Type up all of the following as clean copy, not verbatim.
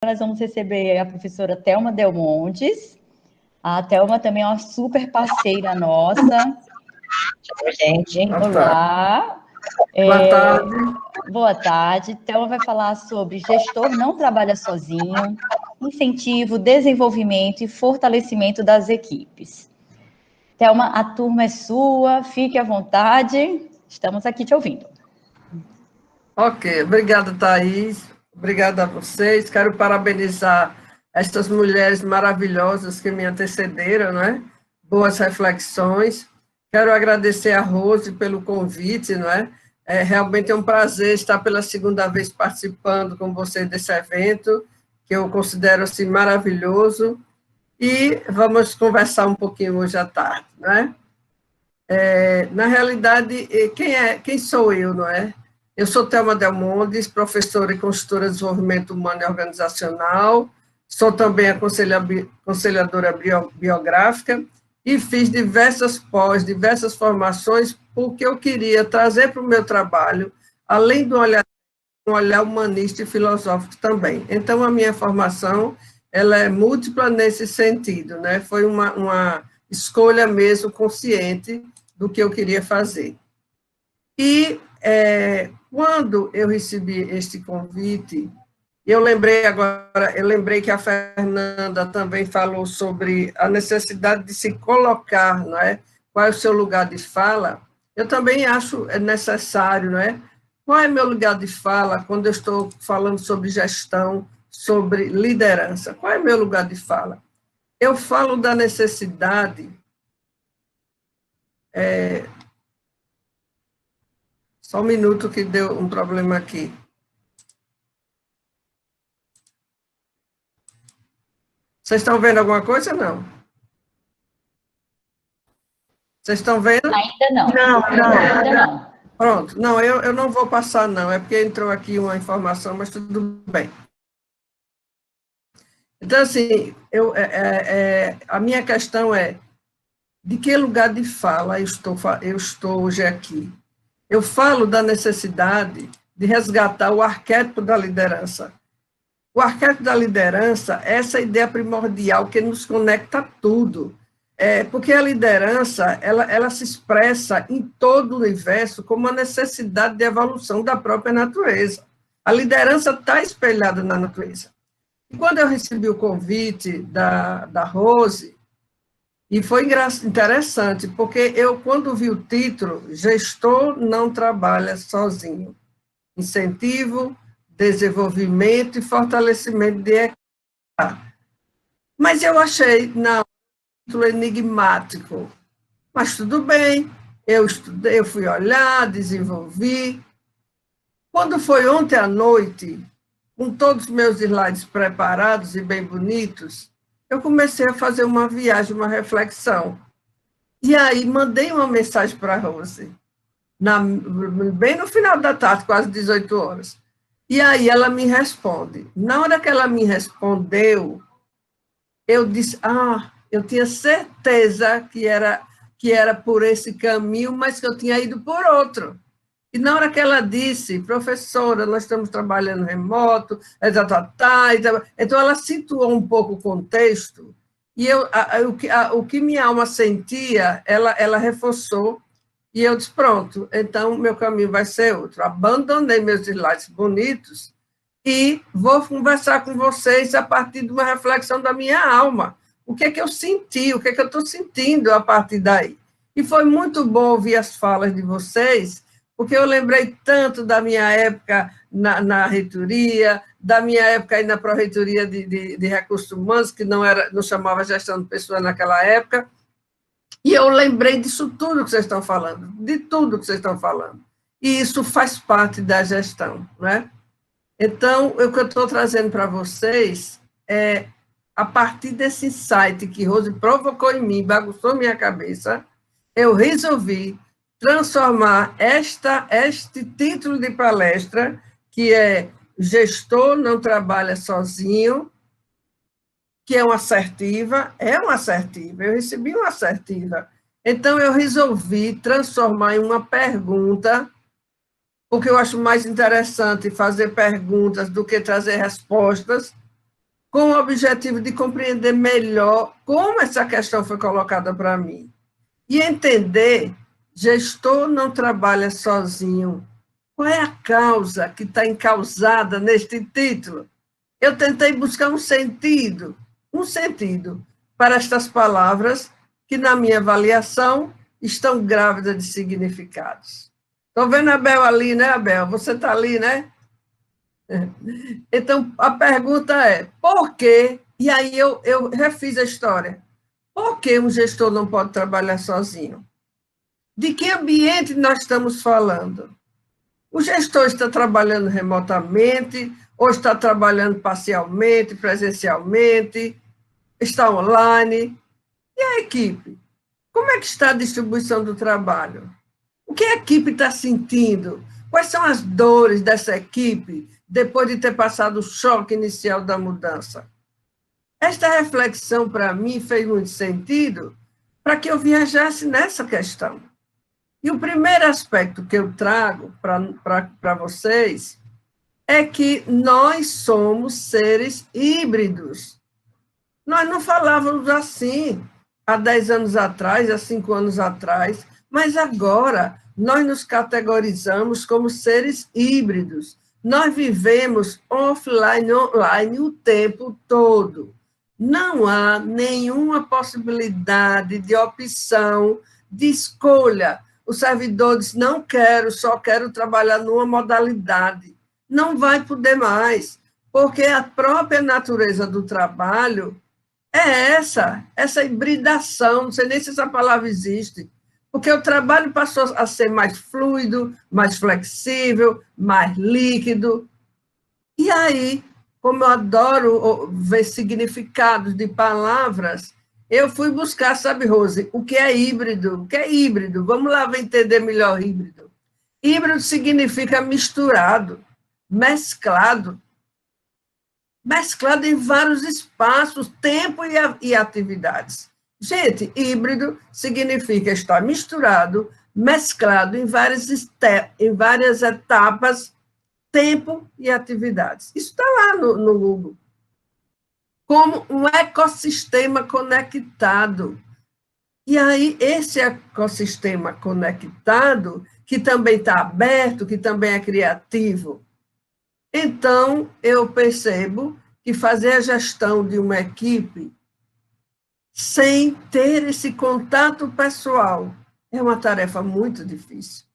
nós vamos receber a professora Thelma Delmontes. A Thelma também é uma super parceira nossa. Gente. Olá. Boa tarde. Boa tarde. Thelma vai falar sobre gestor não trabalha sozinho, incentivo, desenvolvimento e fortalecimento das equipes. Thelma, a turma é sua, fique à vontade, estamos aqui te ouvindo. Ok, obrigada, Thaís, obrigada a vocês, quero parabenizar estas mulheres maravilhosas que me antecederam, não é? Boas reflexões, quero agradecer a Rose pelo convite, não é? Realmente é um prazer estar pela segunda vez participando com vocês desse evento, que eu considero assim maravilhoso, e vamos conversar um pouquinho hoje à tarde, não é? Na realidade, quem sou eu, não é? Eu sou Thelma Delmontes, professora e consultora de desenvolvimento humano e organizacional, sou também aconselhadora biográfica e fiz diversas diversas formações, porque eu queria trazer para o meu trabalho, além do um olhar humanista e filosófico também. Então, a minha formação ela é múltipla nesse sentido, né? Foi uma escolha mesmo consciente do que eu queria fazer. E quando eu recebi este convite, eu lembrei que a Fernanda também falou sobre a necessidade de se colocar, não é? Qual é o seu lugar de fala? Eu também acho necessário, não é? Qual é meu lugar de fala quando eu estou falando sobre gestão, sobre liderança? Qual é meu lugar de fala? Eu falo da necessidade só um minuto que deu um problema aqui. Vocês estão vendo alguma coisa ou não? Vocês estão vendo? Ainda não. Ainda não. Pronto. Não, eu não vou passar, não. É porque entrou aqui uma informação, mas tudo bem. Então, assim, a minha questão é de que lugar de fala eu estou hoje aqui? Eu falo da necessidade de resgatar o arquétipo da liderança. O arquétipo da liderança é essa ideia primordial que nos conecta a tudo. Porque a liderança ela se expressa em todo o universo como uma necessidade de evolução da própria natureza. A liderança está espelhada na natureza. E quando eu recebi o convite da Rose, e foi interessante, porque eu, quando vi o título, Gestor não trabalha sozinho. Incentivo, desenvolvimento e fortalecimento de equipe. Mas eu achei, não, título enigmático. Mas tudo bem, eu estudei, eu fui olhar, desenvolvi. Quando foi ontem à noite, com todos os meus slides preparados e bem bonitos, eu comecei a fazer uma viagem, uma reflexão. E aí mandei uma mensagem para a Rose, bem no final da tarde, quase 18 horas. E aí ela me responde. Na hora que ela me respondeu, eu disse, eu tinha certeza que era por esse caminho, mas que eu tinha ido por outro. E na hora que ela disse, professora, nós estamos trabalhando remoto, então ela situou um pouco o contexto, e o que minha alma sentia, ela reforçou, e eu disse, pronto, então meu caminho vai ser outro. Abandonei meus slides bonitos e vou conversar com vocês a partir de uma reflexão da minha alma. O que é que eu senti, o que é que eu estou sentindo a partir daí. E foi muito bom ouvir as falas de vocês, porque eu lembrei tanto da minha época na reitoria, da minha época aí na Pró-Reitoria de Recursos Humanos, que não chamava gestão de pessoas naquela época, e eu lembrei disso tudo que vocês estão falando, de tudo que vocês estão falando. E isso faz parte da gestão, né? Então, o que eu estou trazendo para vocês é, a partir desse insight que Rose provocou em mim, bagunçou minha cabeça, eu resolvi transformar este título de palestra, que é Gestor não trabalha sozinho, que é uma assertiva, eu recebi uma assertiva. Então, eu resolvi transformar em uma pergunta, porque eu acho mais interessante fazer perguntas do que trazer respostas, com o objetivo de compreender melhor como essa questão foi colocada para mim. E entender, gestor não trabalha sozinho. Qual é a causa que está encausada neste título? Eu tentei buscar um sentido para estas palavras que, na minha avaliação, estão grávidas de significados. Estou vendo a Abel ali, né, Abel? Você está ali, né? Então, a pergunta é, por quê? E aí eu refiz a história. Por que um gestor não pode trabalhar sozinho? De que ambiente nós estamos falando? O gestor está trabalhando remotamente, ou está trabalhando parcialmente, presencialmente, está online? E a equipe? Como é que está a distribuição do trabalho? O que a equipe está sentindo? Quais são as dores dessa equipe depois de ter passado o choque inicial da mudança? Esta reflexão, para mim, fez muito sentido para que eu viajasse nessa questão. E o primeiro aspecto que eu trago para vocês é que nós somos seres híbridos. Nós não falávamos assim há 10 anos atrás, há 5 anos atrás, mas agora nós nos categorizamos como seres híbridos. Nós vivemos offline e online o tempo todo. Não há nenhuma possibilidade de opção, de escolha. O servidor diz, não quero, só quero trabalhar numa modalidade. Não vai poder mais, porque a própria natureza do trabalho é essa hibridação, não sei nem se essa palavra existe, porque o trabalho passou a ser mais fluido, mais flexível, mais líquido. E aí, como eu adoro ver significados de palavras, eu fui buscar, sabe, Rose, o que é híbrido? O que é híbrido? Vamos lá entender melhor híbrido. Híbrido significa misturado, mesclado em vários espaços, tempo e atividades. Gente, híbrido significa estar misturado, mesclado em várias etapas, tempo e atividades. Isso está lá no Google. Como um ecossistema conectado. E aí, esse ecossistema conectado, que também está aberto, que também é criativo. Então, eu percebo que fazer a gestão de uma equipe sem ter esse contato pessoal é uma tarefa muito difícil.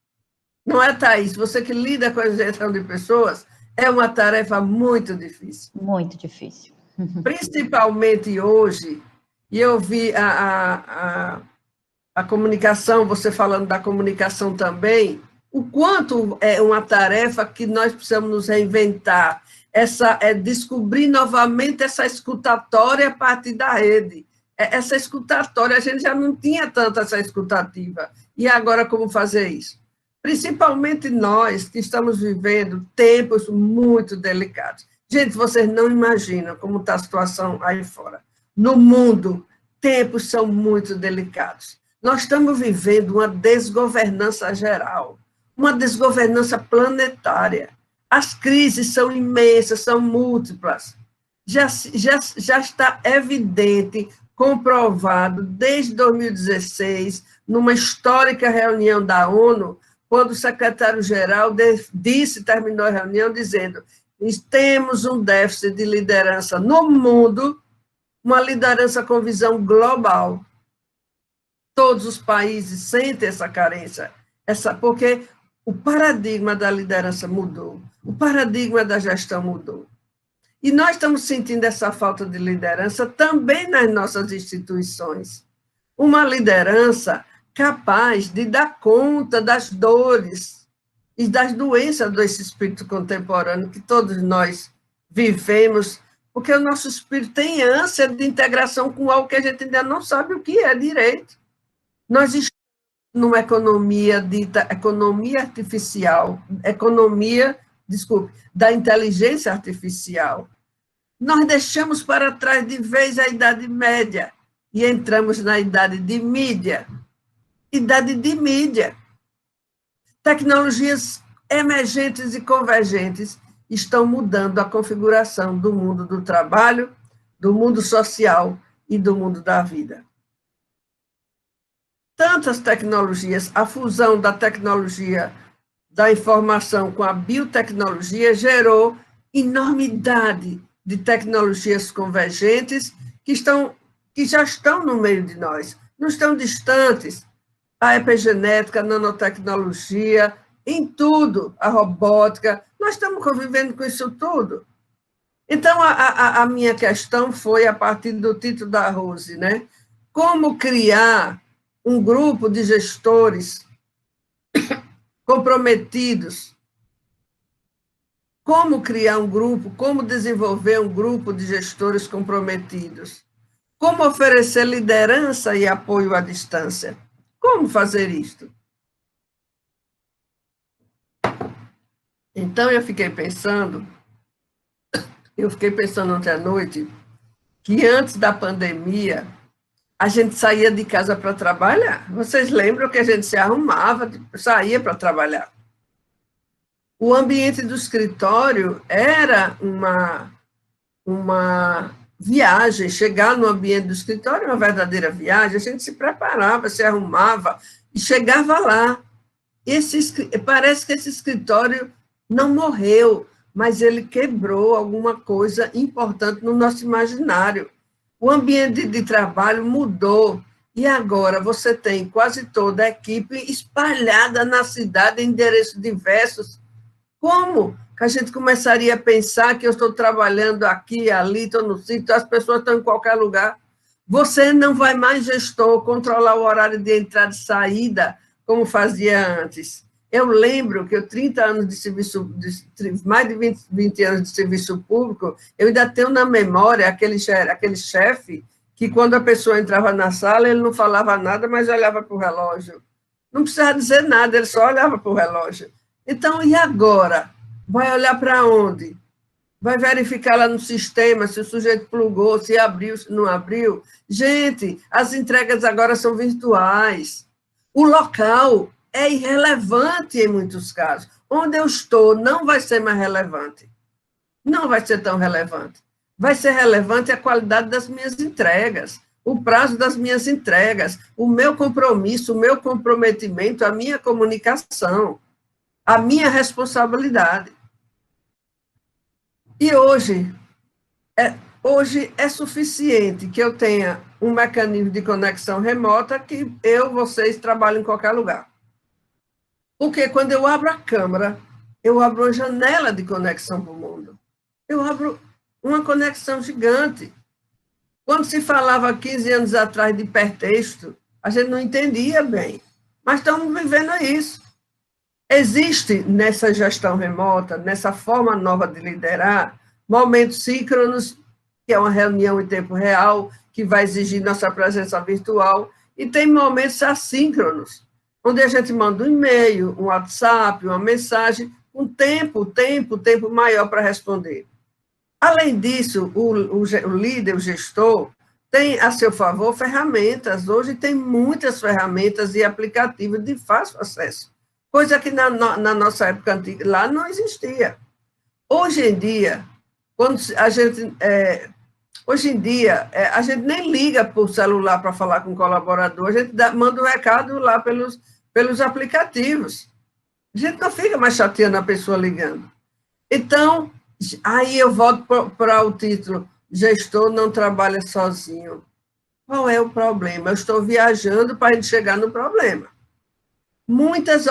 Não é, Thaís? Você que lida com a gestão de pessoas, é uma tarefa muito difícil. Muito difícil. Principalmente hoje, e eu vi a comunicação, você falando da comunicação também, o quanto é uma tarefa que nós precisamos nos reinventar, descobrir novamente essa escutatória a partir da rede. Essa escutatória, a gente já não tinha tanto essa escutativa. E agora, como fazer isso? Principalmente nós, que estamos vivendo tempos muito delicados. Gente, vocês não imaginam como está a situação aí fora. No mundo, tempos são muito delicados. Nós estamos vivendo uma desgovernança geral, uma desgovernança planetária. As crises são imensas, são múltiplas. Já está evidente, comprovado, desde 2016, numa histórica reunião da ONU, quando o secretário-geral terminou a reunião dizendo: temos um déficit de liderança no mundo, uma liderança com visão global. Todos os países sentem essa carência, porque o paradigma da liderança mudou, o paradigma da gestão mudou. E nós estamos sentindo essa falta de liderança também nas nossas instituições. Uma liderança capaz de dar conta das dores e das doenças desse espírito contemporâneo que todos nós vivemos, porque o nosso espírito tem ânsia de integração com algo que a gente ainda não sabe o que é direito. Nós estamos numa economia dita da inteligência artificial. Nós deixamos para trás de vez a Idade Média e entramos na Idade de Mídia. Idade de mídia. Tecnologias emergentes e convergentes estão mudando a configuração do mundo do trabalho, do mundo social e do mundo da vida. Tantas tecnologias, a fusão da tecnologia da informação com a biotecnologia gerou enormidade de tecnologias convergentes que já estão no meio de nós, não estão distantes. A epigenética, a nanotecnologia, em tudo, a robótica, nós estamos convivendo com isso tudo. Então, a minha questão foi, a partir do título da Rose, né? Como criar um grupo de gestores comprometidos, como criar um grupo, como desenvolver um grupo de gestores comprometidos, como oferecer liderança e apoio à distância. Como fazer isto? Então, eu fiquei pensando ontem à noite, que antes da pandemia, a gente saía de casa para trabalhar. Vocês lembram que a gente se arrumava, saía para trabalhar. O ambiente do escritório era uma viagem. Chegar no ambiente do escritório é uma verdadeira viagem. A gente se preparava, se arrumava e chegava lá. Parece que esse escritório não morreu, mas ele quebrou alguma coisa importante no nosso imaginário. O ambiente de trabalho mudou, e agora você tem quase toda a equipe espalhada na cidade, em endereços diversos. Como que a gente começaria a pensar que eu estou trabalhando aqui, ali, estou no sítio, as pessoas estão em qualquer lugar? Você não vai mais, gestor, controlar o horário de entrada e saída, como fazia antes. Eu lembro que eu, 30 anos de serviço, mais de 20 anos de serviço público, eu ainda tenho na memória aquele chefe que, quando a pessoa entrava na sala, ele não falava nada, mas olhava para o relógio. Não precisava dizer nada, ele só olhava para o relógio. Então, e agora? Vai olhar para onde? Vai verificar lá no sistema se o sujeito plugou, se abriu, se não abriu. Gente, as entregas agora são virtuais. O local é irrelevante em muitos casos. Onde eu estou não vai ser mais relevante. Não vai ser tão relevante. Vai ser relevante a qualidade das minhas entregas, o prazo das minhas entregas, o meu compromisso, o meu comprometimento, a minha comunicação, a minha responsabilidade. E hoje é suficiente que eu tenha um mecanismo de conexão remota que vocês trabalhem em qualquer lugar. Porque quando eu abro a câmera, eu abro uma janela de conexão para o mundo. Eu abro uma conexão gigante. Quando se falava 15 anos atrás de hipertexto, a gente não entendia bem. Mas estamos vivendo isso. Existe nessa gestão remota, nessa forma nova de liderar, momentos síncronos, que é uma reunião em tempo real, que vai exigir nossa presença virtual, e tem momentos assíncronos, onde a gente manda um e-mail, um WhatsApp, uma mensagem, com tempo maior para responder. Além disso, o líder, o gestor, tem a seu favor ferramentas. Hoje tem muitas ferramentas e aplicativos de fácil acesso, coisa que na nossa época antiga lá não existia. Hoje em dia, a gente nem liga por celular para falar com o colaborador, a gente manda um recado lá pelos aplicativos. A gente não fica mais chateando a pessoa ligando. Então, aí eu volto para o título, gestor não trabalha sozinho. Qual é o problema? Eu estou viajando para a gente chegar no problema. Muitas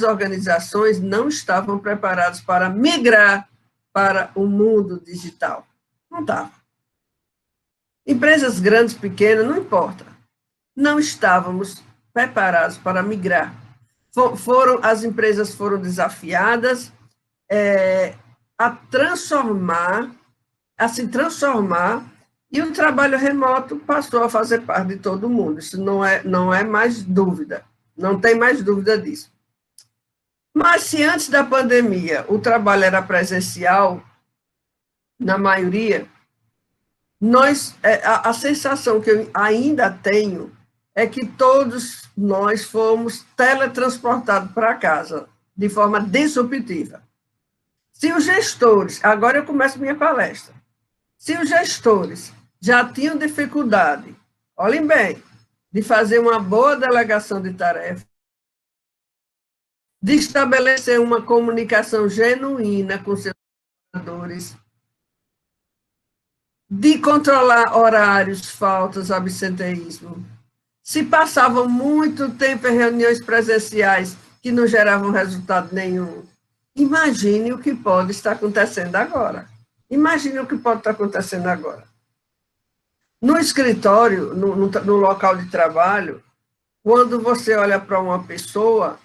organizações não estavam preparadas para migrar para o mundo digital. Não estavam. Empresas grandes, pequenas, não importa. Não estávamos preparados para migrar. As empresas foram desafiadas a se transformar, e o trabalho remoto passou a fazer parte de todo mundo. Isso não é mais dúvida. Não tem mais dúvida disso. Mas se antes da pandemia o trabalho era presencial, na maioria, a sensação que eu ainda tenho é que todos nós fomos teletransportados para casa, de forma disruptiva. Se os gestores, agora eu começo minha palestra, Se os gestores já tinham dificuldade, olhem bem, de fazer uma boa delegação de tarefas, de estabelecer uma comunicação genuína com seus trabalhadores, de controlar horários, faltas, absenteísmo. Se passavam muito tempo em reuniões presenciais que não geravam resultado nenhum, imagine o que pode estar acontecendo agora. Imagine o que pode estar acontecendo agora. No escritório, no local de trabalho, quando você olha para uma pessoa,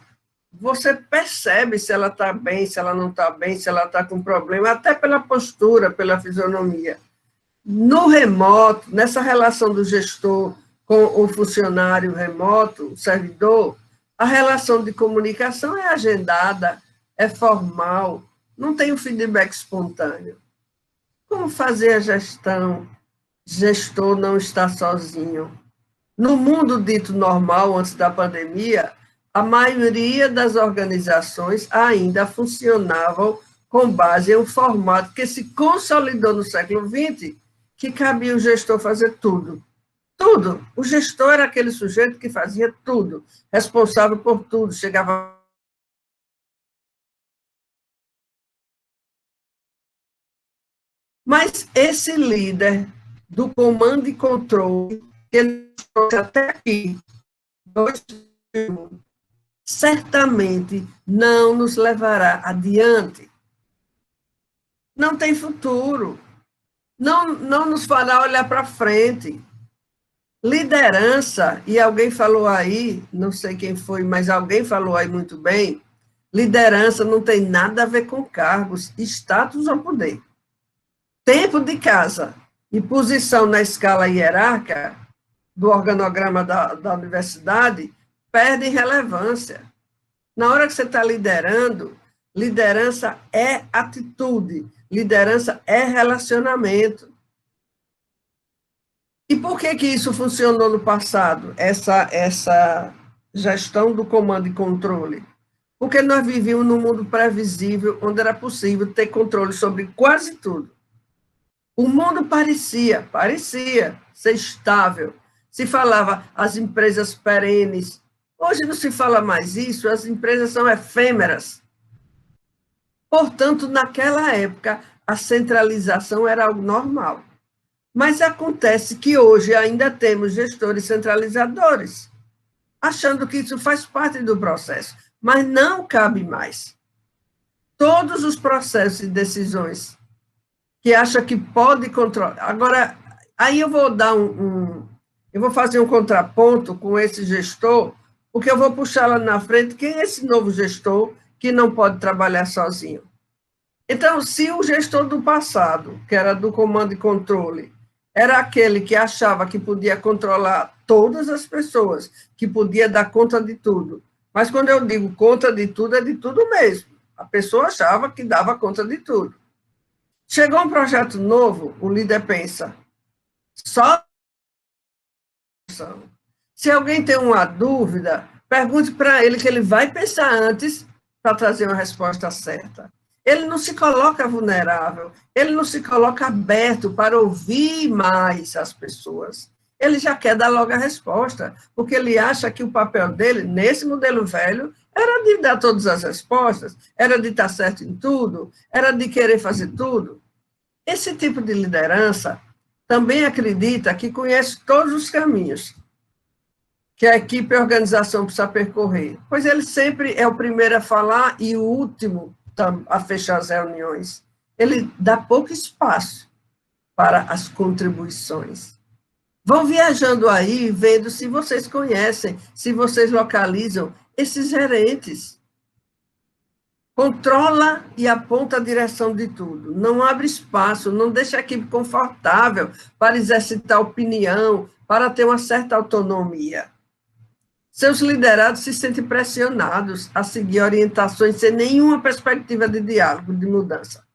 você percebe se ela está bem, se ela não está bem, se ela está com problema, até pela postura, pela fisionomia. No remoto, nessa relação do gestor com o funcionário remoto, o servidor, a relação de comunicação é agendada, é formal, não tem um feedback espontâneo. Como fazer a gestão? Gestor não está sozinho. No mundo dito normal, antes da pandemia, a maioria das organizações ainda funcionavam com base em um formato que se consolidou no século XX, que cabia o gestor fazer tudo. Tudo. O gestor era aquele sujeito que fazia tudo, responsável por tudo, chegava. Mas esse líder do comando e controle, que ele trouxe até aqui, certamente não nos levará adiante. Não tem futuro. Não nos fará olhar para frente. Liderança, e alguém falou aí, não sei quem foi, mas alguém falou aí muito bem, liderança não tem nada a ver com cargos, status ou poder. Tempo de casa e posição na escala hierárquica do organograma da universidade perdem relevância. Na hora que você está liderando, liderança é atitude, liderança é relacionamento. E por que isso funcionou no passado, essa gestão do comando e controle? Porque nós vivíamos num mundo previsível, onde era possível ter controle sobre quase tudo. O mundo parecia ser estável. Se falava as empresas perenes. Hoje não se fala mais isso, as empresas são efêmeras. Portanto, naquela época, a centralização era algo normal. Mas acontece que hoje ainda temos gestores centralizadores, achando que isso faz parte do processo, mas não cabe mais. Todos os processos e decisões que acha que pode controlar. Agora, aí eu vou dar eu vou fazer um contraponto com esse gestor, porque eu vou puxar lá na frente quem é esse novo gestor que não pode trabalhar sozinho. Então, se o gestor do passado, que era do comando e controle, era aquele que achava que podia controlar todas as pessoas, que podia dar conta de tudo, mas quando eu digo conta de tudo, é de tudo mesmo. A pessoa achava que dava conta de tudo. Chegou um projeto novo, o líder pensa, só. Se alguém tem uma dúvida, pergunte para ele, que ele vai pensar antes para trazer uma resposta certa. Ele não se coloca vulnerável, ele não se coloca aberto para ouvir mais as pessoas. Ele já quer dar logo a resposta, porque ele acha que o papel dele, nesse modelo velho, era de dar todas as respostas, era de estar certo em tudo, era de querer fazer tudo. Esse tipo de liderança também acredita que conhece todos os caminhos que a equipe e a organização precisa percorrer, pois ele sempre é o primeiro a falar e o último a fechar as reuniões. Ele dá pouco espaço para as contribuições. Vão viajando aí, vendo se vocês conhecem, se vocês localizam esses gerentes. Controla e aponta a direção de tudo. Não abre espaço, não deixa a equipe confortável para exercitar opinião, para ter uma certa autonomia. Seus liderados se sentem pressionados a seguir orientações sem nenhuma perspectiva de diálogo, de mudança.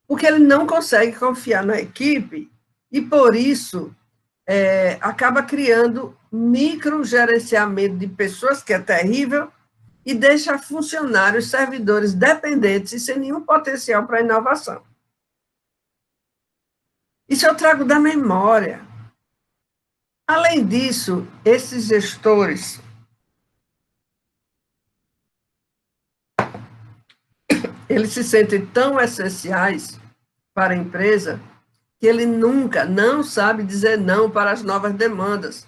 Porque ele não consegue confiar na equipe e, por isso, acaba criando microgerenciamento de pessoas, que é terrível, e deixa funcionários, servidores dependentes e sem nenhum potencial para inovação. Isso eu trago da memória. Além disso, esses gestores, eles se sentem tão essenciais para a empresa que ele nunca não sabe dizer não para as novas demandas.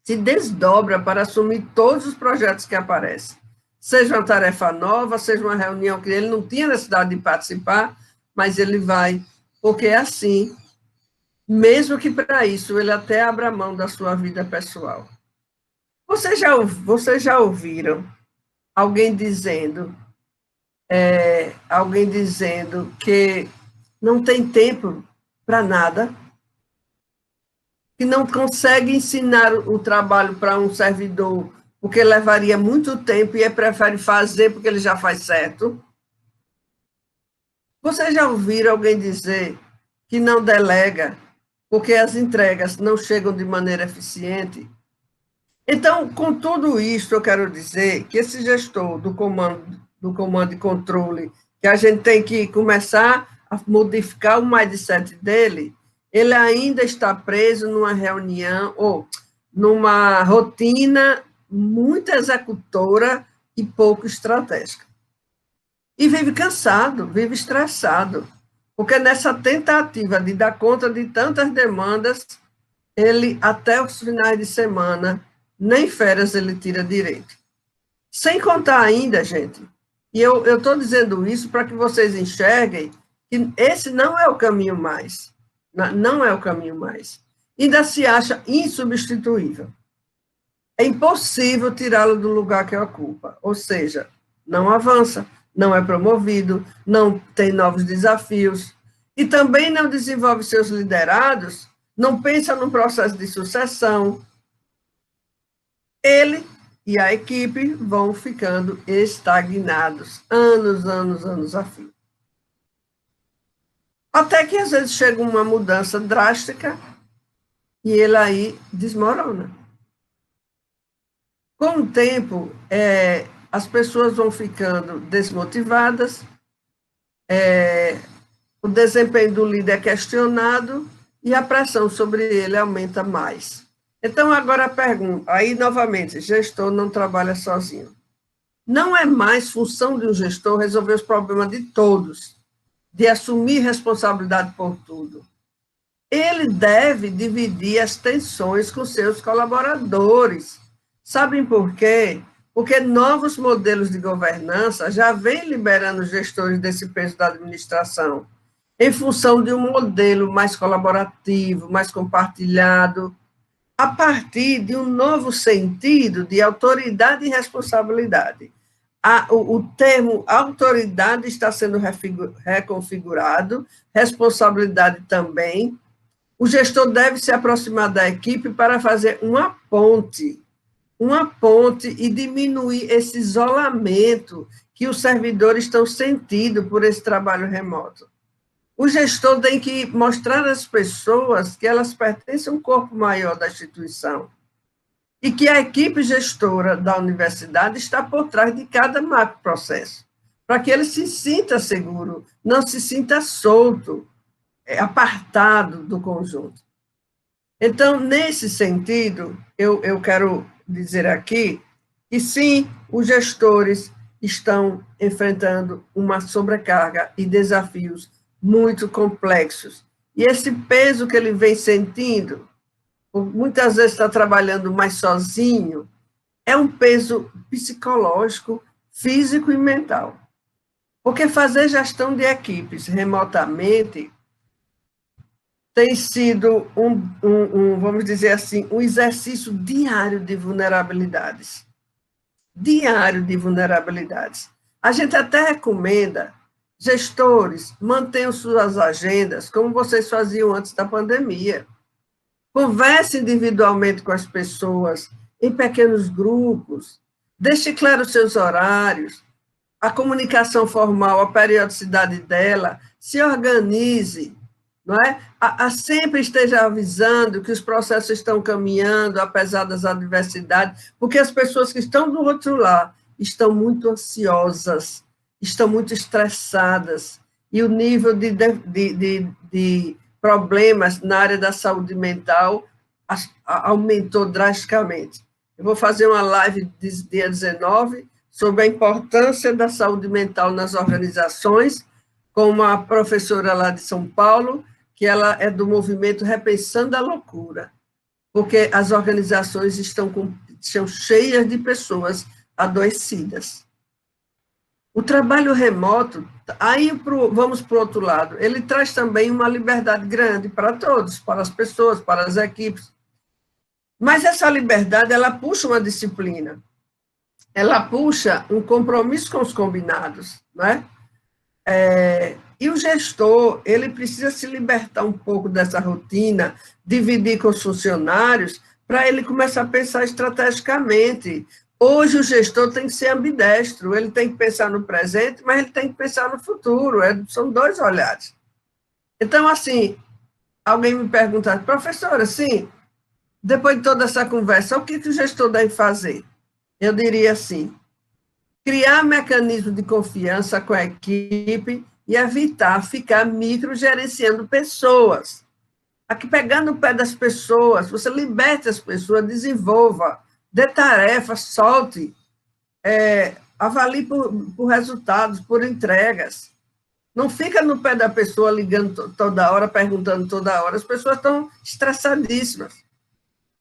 Se desdobra para assumir todos os projetos que aparecem. Seja uma tarefa nova, seja uma reunião que ele não tinha necessidade de participar, mas ele vai, porque é assim, mesmo que para isso ele até abra mão da sua vida pessoal. Vocês já ouviram alguém dizendo que não tem tempo para nada, que não consegue ensinar o trabalho para um servidor porque levaria muito tempo e ele prefere fazer porque ele já faz certo? Vocês já ouviram alguém dizer que não delega porque as entregas não chegam de maneira eficiente? Então, com tudo isso, eu quero dizer que esse gestor do comando e controle, que a gente tem que começar a modificar o mindset dele, ele ainda está preso numa reunião ou numa rotina muito executora e pouco estratégica. E vive cansado, vive estressado, porque nessa tentativa de dar conta de tantas demandas, ele, até os finais de semana, nem férias ele tira direito. Sem contar ainda, gente, e eu estou dizendo isso para que vocês enxerguem que esse não é o caminho mais. Não é o caminho mais. Ainda se acha insubstituível. É impossível tirá-lo do lugar que ocupa. Ou seja, não avança, não é promovido, não tem novos desafios, e também não desenvolve seus liderados, não pensa no processo de sucessão. Ele e a equipe vão ficando estagnados, anos a fio. Até que, às vezes, chega uma mudança drástica e ele aí desmorona. Com o tempo, as pessoas vão ficando desmotivadas, o desempenho do líder é questionado e a pressão sobre ele aumenta mais. Então, agora a pergunta, aí novamente, gestor não trabalha sozinho. Não é mais função de um gestor resolver os problemas de todos, de assumir responsabilidade por tudo. Ele deve dividir as tensões com seus colaboradores. Sabem por quê? Porque novos modelos de governança já vêm liberando os gestores desse peso da administração, em função de um modelo mais colaborativo, mais compartilhado, a partir de um novo sentido de autoridade e responsabilidade. O termo autoridade está sendo reconfigurado, responsabilidade também. O gestor deve se aproximar da equipe para fazer uma ponte e diminuir esse isolamento que os servidores estão sentindo por esse trabalho remoto. O gestor tem que mostrar às pessoas que elas pertencem a um corpo maior da instituição e que a equipe gestora da universidade está por trás de cada macroprocesso, para que ele se sinta seguro, não se sinta solto, apartado do conjunto. Então, nesse sentido, eu quero dizer aqui que, sim, os gestores estão enfrentando uma sobrecarga e desafios muito complexos. E esse peso que ele vem sentindo, muitas vezes está trabalhando mais sozinho, é um peso psicológico, físico e mental. Porque fazer gestão de equipes remotamente tem sido vamos dizer assim, um exercício diário de vulnerabilidades. Diário de vulnerabilidades. A gente até recomenda, gestores, mantenham suas agendas como vocês faziam antes da pandemia. Converse individualmente com as pessoas, em pequenos grupos, deixe claro os seus horários, a comunicação formal, a periodicidade dela, se organize, não é? Sempre esteja avisando que os processos estão caminhando, apesar das adversidades, porque as pessoas que estão do outro lado estão muito ansiosas, estão muito estressadas, e o nível de problemas na área da saúde mental aumentou drasticamente. Eu vou fazer uma live dia 19 sobre a importância da saúde mental nas organizações, com uma professora lá de São Paulo, que ela é do movimento Repensando a Loucura, porque as organizações estão cheias de pessoas adoecidas. O trabalho remoto, aí vamos para o outro lado, ele traz também uma liberdade grande para todos, para as pessoas, para as equipes. Mas essa liberdade, ela puxa uma disciplina, ela puxa um compromisso com os combinados, né? E o gestor, ele precisa se libertar um pouco dessa rotina, dividir com os funcionários, para ele começar a pensar estrategicamente. Hoje o gestor tem que ser ambidestro, ele tem que pensar no presente, mas ele tem que pensar no futuro, são dois olhares. Então, assim, alguém me pergunta, professora, assim, depois de toda essa conversa, o que o gestor deve fazer? Eu diria assim, criar mecanismo de confiança com a equipe e evitar ficar microgerenciando pessoas. Aqui, pegando o pé das pessoas, você liberte as pessoas, desenvolva, dê tarefas, solte, avalie por resultados, por entregas. Não fica no pé da pessoa ligando toda hora, perguntando toda hora. As pessoas estão estressadíssimas.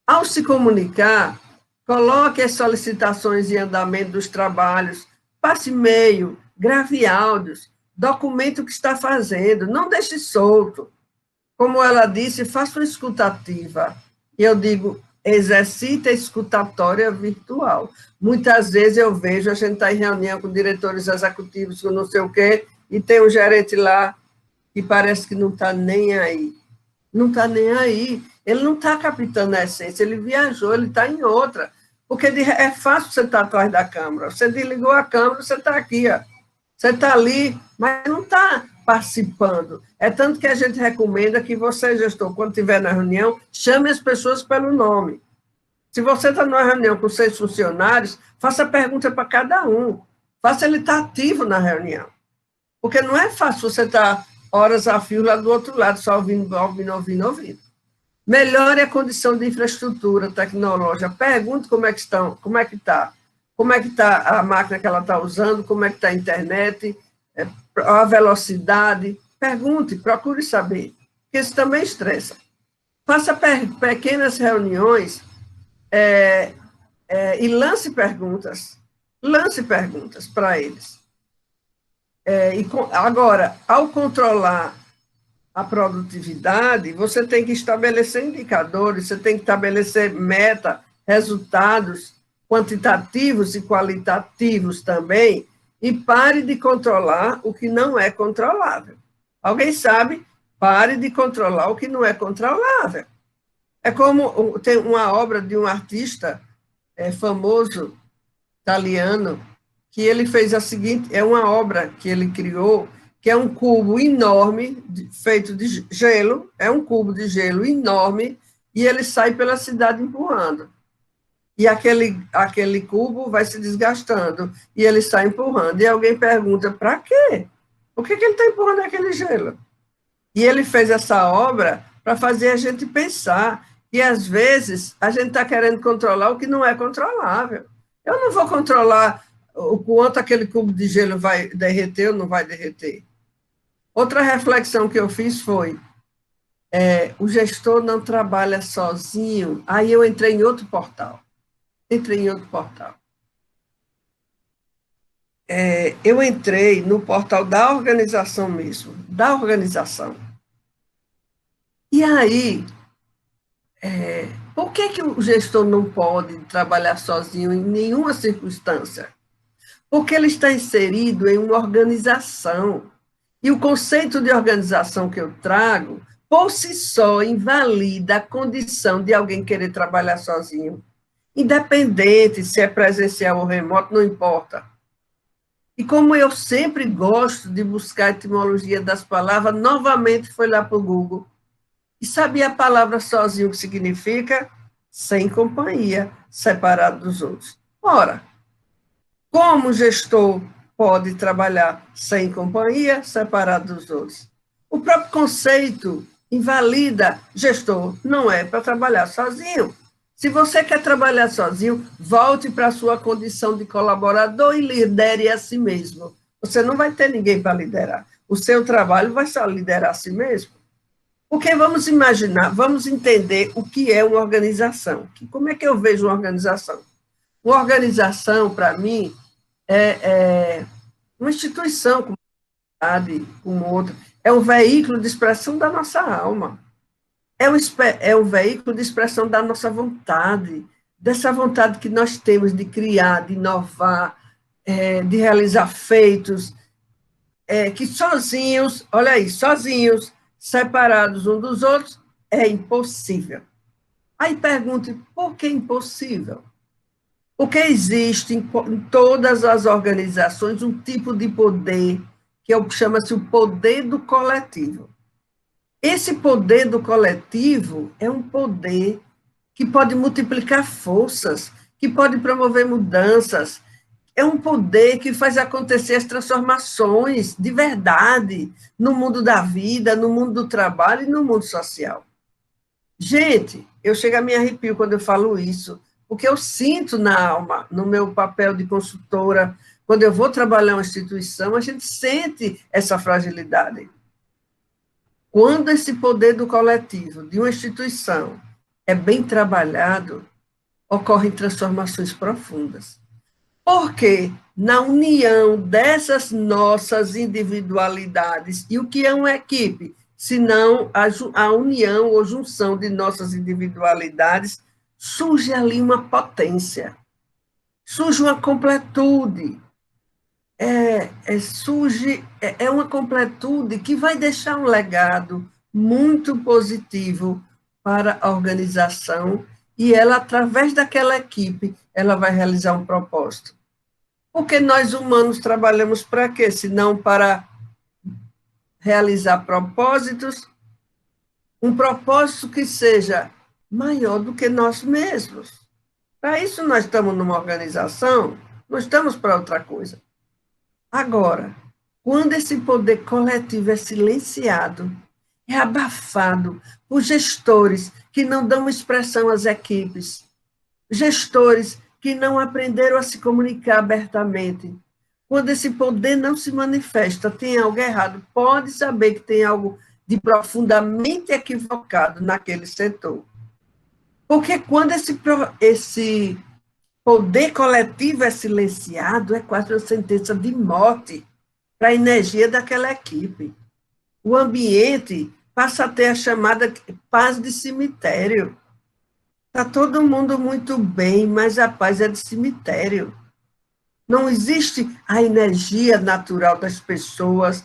Ao se comunicar, coloque as solicitações em andamento dos trabalhos, passe e-mail, grave áudios, documente o que está fazendo, não deixe solto. Como ela disse, faça uma escutativa. E eu digo, exercite a escutatória virtual. Muitas vezes eu vejo, a gente está em reunião com diretores executivos, com não sei o quê, e tem um gerente lá que parece que não está nem aí. Não está nem aí. Ele não está captando a essência, ele viajou, ele está em outra. Porque é fácil você estar atrás da câmera. Você desligou a câmera, você está aqui, ó. Você está ali, mas não está participando. É tanto que a gente recomenda que você, gestor, quando estiver na reunião, chame as pessoas pelo nome. Se você está numa reunião com 6 funcionários, faça pergunta para cada um. Faça ele estar ativo na reunião. Porque não é fácil você estar horas a fio lá do outro lado, só ouvindo. Melhore a condição de infraestrutura tecnológica. Pergunte como é que estão, como é que está a máquina que ela está usando, como é que está a internet, a velocidade. Pergunte, procure saber, porque isso também estressa. Faça pequenas reuniões e lance perguntas para eles. Agora, ao controlar a produtividade, você tem que estabelecer indicadores, você tem que estabelecer meta, resultados quantitativos e qualitativos também, e pare de controlar o que não é controlável. Alguém sabe? Pare de controlar o que não é controlável. É como tem uma obra de um artista famoso, italiano, que ele fez a seguinte, é uma obra que ele criou, que é um cubo enorme, feito de gelo, é um cubo de gelo enorme, e ele sai pela cidade empurrando. E aquele cubo vai se desgastando, e ele sai empurrando. E alguém pergunta, para quê? Por que ele está empurrando aquele gelo? E ele fez essa obra para fazer a gente pensar, e às vezes a gente está querendo controlar o que não é controlável. Eu não vou controlar o quanto aquele cubo de gelo vai derreter ou não vai derreter. Outra reflexão que eu fiz foi, o gestor não trabalha sozinho. Aí eu entrei em outro portal. Eu entrei no portal da organização mesmo, da organização. E aí, por que o gestor não pode trabalhar sozinho em nenhuma circunstância? Porque ele está inserido em uma organização. E o conceito de organização que eu trago, por si só, invalida a condição de alguém querer trabalhar sozinho. Independente se é presencial ou remoto, não importa. E como eu sempre gosto de buscar a etimologia das palavras, novamente foi lá para o Google. E sabia a palavra sozinho o que significa? Sem companhia, separado dos outros. Ora, como o gestor pode trabalhar sem companhia, separado dos outros? O próprio conceito invalida gestor, não é para trabalhar sozinho. Se você quer trabalhar sozinho, volte para a sua condição de colaborador e lidere a si mesmo. Você não vai ter ninguém para liderar. O seu trabalho vai só liderar a si mesmo. Porque vamos imaginar, vamos entender o que é uma organização. Como é que eu vejo uma organização? Uma organização, para mim, é uma instituição, como outra, é um veículo de expressão da nossa alma. É um veículo de expressão da nossa vontade, dessa vontade que nós temos de criar, de inovar, de realizar feitos, que sozinhos, olha aí, sozinhos, separados uns dos outros, é impossível. Aí pergunte, por que impossível? Porque existe em todas as organizações um tipo de poder que chama-se o poder do coletivo. Esse poder do coletivo é um poder que pode multiplicar forças, que pode promover mudanças, é um poder que faz acontecer as transformações de verdade no mundo da vida, no mundo do trabalho e no mundo social. Gente, eu chego a me arrepio quando eu falo isso, porque eu sinto na alma, no meu papel de consultora, quando eu vou trabalhar uma instituição, a gente sente essa fragilidade. Quando esse poder do coletivo, de uma instituição, é bem trabalhado, ocorrem transformações profundas. Porque na união dessas nossas individualidades, e o que é uma equipe? Senão a união ou junção de nossas individualidades, surge ali uma potência, surge uma completude, surge uma completude que vai deixar um legado muito positivo para a organização e ela, através daquela equipe, ela vai realizar um propósito. Porque nós humanos trabalhamos para quê? Se não para realizar propósitos, um propósito que seja maior do que nós mesmos. Para isso nós estamos numa organização, não estamos para outra coisa. Agora, quando esse poder coletivo é silenciado, é abafado por gestores que não dão expressão às equipes, gestores que não aprenderam a se comunicar abertamente. Quando esse poder não se manifesta, tem algo errado, pode saber que tem algo de profundamente equivocado naquele setor. Porque quando esse poder coletivo é silenciado, é quase uma sentença de morte para a energia daquela equipe. O ambiente passa a ter a chamada paz de cemitério. Está todo mundo muito bem, mas a paz é de cemitério. Não existe a energia natural das pessoas,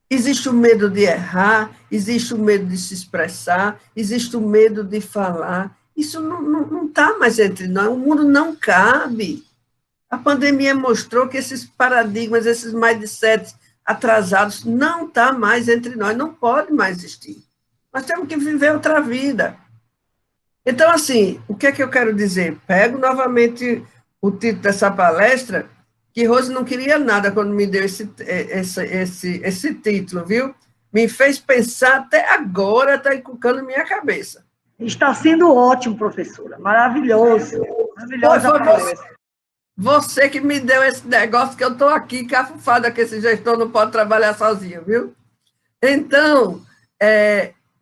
existe o medo de errar, existe o medo de se expressar, existe o medo de falar. Isso não está mais entre nós, o mundo não cabe. A pandemia mostrou que esses paradigmas, esses mindsets atrasados, não estão mais entre nós, não pode mais existir. Nós temos que viver outra vida. Então, assim, o que é que eu quero dizer? Pego novamente o título dessa palestra, que Rose não queria nada quando me deu esse título, viu? Me fez pensar até agora, está encucando minha cabeça. Está sendo ótimo, professora. Maravilhoso. Maravilhosa palestra. Você que me deu esse negócio que eu estou aqui cafufada que esse gestor não pode trabalhar sozinho, viu? Então,